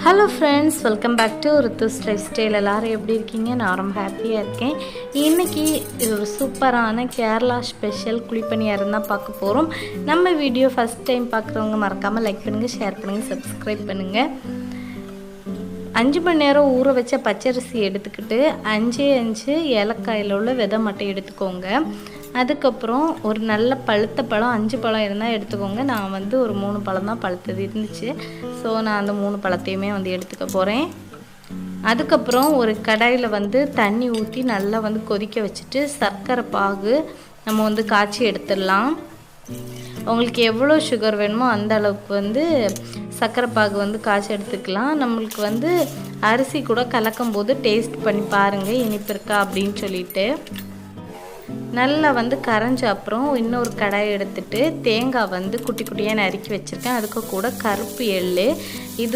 Hello friends, welcome back to Ritu's life style. எல்லோரும் எப்படி இருக்கீங்க? நான் ரொம்ப ஹாப்பியாக இருக்கேன். இன்றைக்கி இது ஒரு சூப்பரான கேரளா ஸ்பெஷல் குழிப்பணியாரம் தான் பார்க்க போகிறோம். நம்ம வீடியோ ஃபஸ்ட் டைம் பார்க்குறவங்க மறக்காமல் லைக் பண்ணுங்கள், ஷேர் பண்ணுங்கள், சப்ஸ்கிரைப் பண்ணுங்கள். 5 மணி நேரம் ஊற வச்ச பச்சரிசி எடுத்துக்கிட்டு 5 ஏலக்காயில் உள்ள விதை மட்டும் எடுத்துக்கோங்க. அதுக்கப்புறம் ஒரு நல்ல பழுத்த பழம் 5 பழம் இருந்தால் எடுத்துக்கோங்க. நான் ஒரு 3 பழம் தான் பழுத்தது இருந்துச்சு. ஸோ நான் அந்த 3 பழத்தையுமே எடுத்துக்க போகிறேன். அதுக்கப்புறம் ஒரு கடாயில் தண்ணி ஊற்றி நல்லா கொதிக்க வச்சுட்டு சர்க்கரை பாகு நம்ம காய்ச்சி எடுத்துடலாம். உங்களுக்கு எவ்வளோ சுகர் வேணுமோ அந்த அளவுக்கு சர்க்கரை பாகு காய்ச்சி எடுத்துக்கலாம். நம்மளுக்கு அரிசி கூட கலக்கும் போது டேஸ்ட் பண்ணி பாருங்கள் இனிப்பு இருக்கா அப்படின்னு சொல்லிட்டு. நல்லா கரைஞ்ச அப்புறம் இன்னொரு கடாயை எடுத்துட்டு தேங்காய் குட்டி குட்டியாக நறுக்கி வச்சுருக்கேன். அதுக்கு கூட கருப்பு எள்ளு, இது